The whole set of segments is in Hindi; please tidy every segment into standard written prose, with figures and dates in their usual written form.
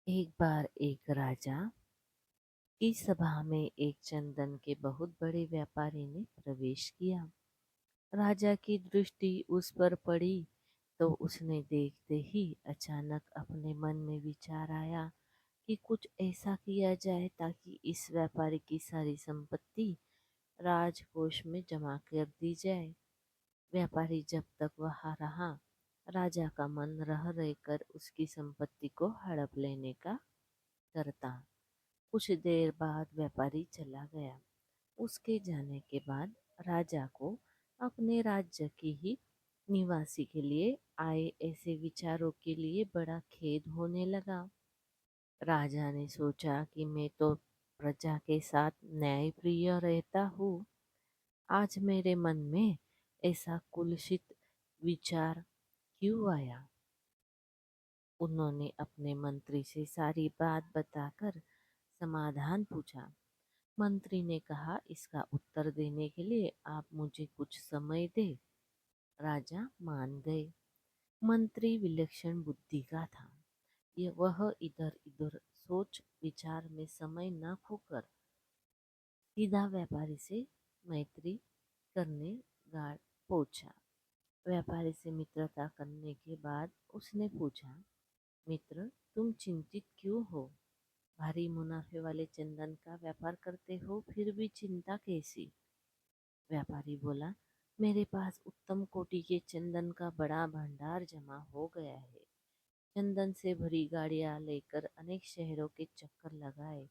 एक बार एक राजा की सभा में एक चंदन के बहुत बड़े व्यापारी ने प्रवेश किया। राजा की दृष्टि उस पर पड़ी तो उसने देखते ही अचानक अपने मन में विचार आया कि कुछ ऐसा किया जाए ताकि इस व्यापारी की सारी संपत्ति राजकोष में जमा कर दी जाए। व्यापारी जब तक वहां रहा, राजा का मन रह रहकर उसकी संपत्ति को हड़प लेने का करता। कुछ देर बाद व्यापारी चला गया। उसके जाने के बाद राजा को अपने राज्य की ही निवासी के लिए आए ऐसे विचारों के लिए बड़ा खेद होने लगा। राजा ने सोचा कि मैं तो प्रजा के साथ न्यायप्रिय रहता हूँ, आज मेरे मन में ऐसा कुलसित विचार क्यों आया। उन्होंने अपने मंत्री से सारी बात बताकर समाधान पूछा। मंत्री ने कहा, इसका उत्तर देने के लिए आप मुझे कुछ समय दें। राजा मान गए। मंत्री विलक्षण बुद्धि का था। वह इधर उधर सोच विचार में समय न खोकर सीधा व्यापारी से मैत्री करने गाड़ पहुंचा। व्यापारी से मित्रता करने के बाद उसने पूछा, मित्र, तुम चिंतित क्यों हो? भारी मुनाफे वाले चंदन का व्यापार करते हो, फिर भी चिंता कैसी? व्यापारी बोला, मेरे पास उत्तम कोटि के चंदन का बड़ा भंडार जमा हो गया है। चंदन से भरी गाड़ियां लेकर अनेक शहरों के चक्कर लगाए,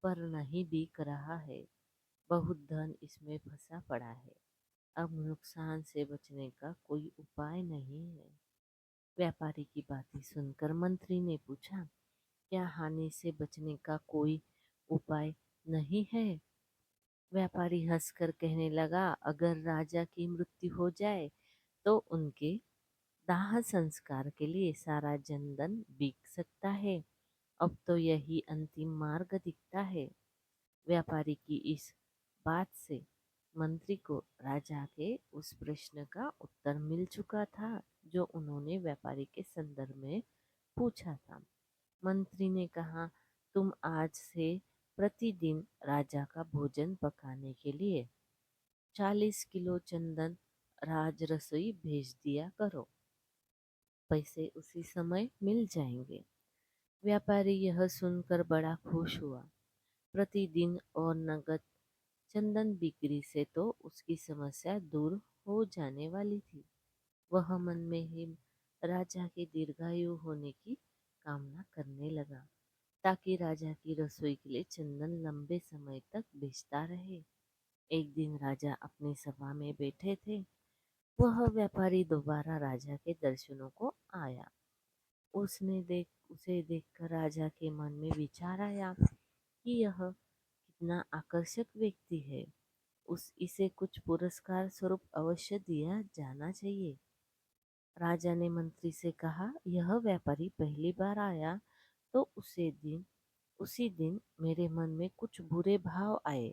पर नहीं बिक रहा है। बहुत धन इसमें फंसा पड़ा है। अब नुकसान से बचने का कोई उपाय नहीं है। व्यापारी की बातें सुनकर मंत्री ने पूछा, क्या हानि से बचने का कोई उपाय नहीं है? व्यापारी हंसकर कहने लगा, अगर राजा की मृत्यु हो जाए तो उनके दाह संस्कार के लिए सारा चंदन बिक सकता है। अब तो यही अंतिम मार्ग दिखता है। व्यापारी की इस बात से मंत्री को राजा के उस प्रश्न का उत्तर मिल चुका था जो उन्होंने व्यापारी के संदर्भ में पूछा था। मंत्री ने कहा, तुम आज से प्रतिदिन राजा का भोजन पकाने के लिए 40 किलो चंदन राज रसोई भेज दिया करो। पैसे उसी समय मिल जाएंगे। व्यापारी यह सुनकर बड़ा खुश हुआ। प्रतिदिन और नगद चंदन बिक्री से तो उसकी समस्या दूर हो जाने वाली थी। वह मन में ही राजा के दीर्घायु होने की कामना करने लगा ताकि राजा की रसोई के लिए चंदन लंबे समय तक बेचता रहे। एक दिन राजा अपनी सभा में बैठे थे। वह व्यापारी दोबारा राजा के दर्शनों को आया। उसे देखकर राजा के मन में विचार आया कि यह कितना आकर्षक व्यक्ति है। उस इसे कुछ पुरस्कार स्वरूप अवश्य दिया जाना चाहिए। राजा ने मंत्री से कहा, यह व्यापारी पहली बार आया तो उसी दिन मेरे मन में कुछ बुरे भाव आए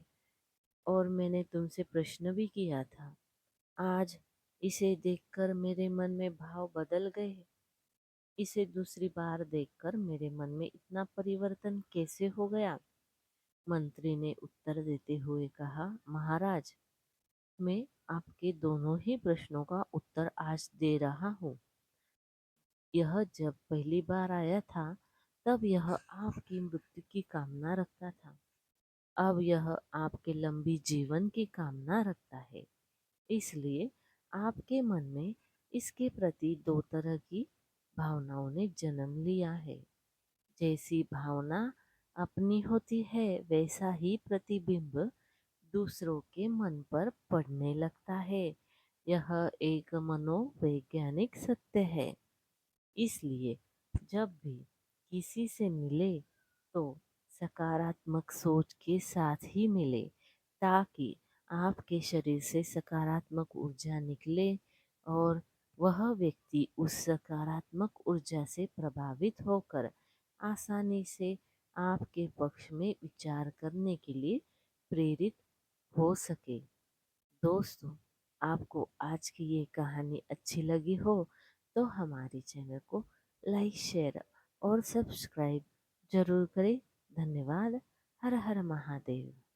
और मैंने तुमसे प्रश्न भी किया था। आज इसे देखकर मेरे मन में भाव बदल गए। इसे दूसरी बार देखकर मेरे मन में इतना परिवर्तन कैसे हो गया? मंत्री ने उत्तर देते हुए कहा, महाराज, मैं आपके दोनों ही प्रश्नों का उत्तर आज दे रहा हूँ। यह जब पहली बार आया था तब यह आपकी मृत्यु की कामना रखता था। अब यह आपके लंबी जीवन की कामना रखता है। इसलिए आपके मन में इसके प्रति दो तरह की भावनाओं ने जन्म लिया है। जैसी भावना अपनी होती है वैसा ही प्रतिबिंब दूसरों के मन पर पड़ने लगता है। यह एक मनोवैज्ञानिक सत्य है। इसलिए जब भी किसी से मिले तो सकारात्मक सोच के साथ ही मिले ताकि आपके शरीर से सकारात्मक ऊर्जा निकले और वह व्यक्ति उस सकारात्मक ऊर्जा से प्रभावित होकर आसानी से आपके पक्ष में विचार करने के लिए प्रेरित हो सके। दोस्तों, आपको आज की ये कहानी अच्छी लगी हो तो हमारे चैनल को लाइक, शेयर और सब्सक्राइब जरूर करें। धन्यवाद। हर हर महादेव।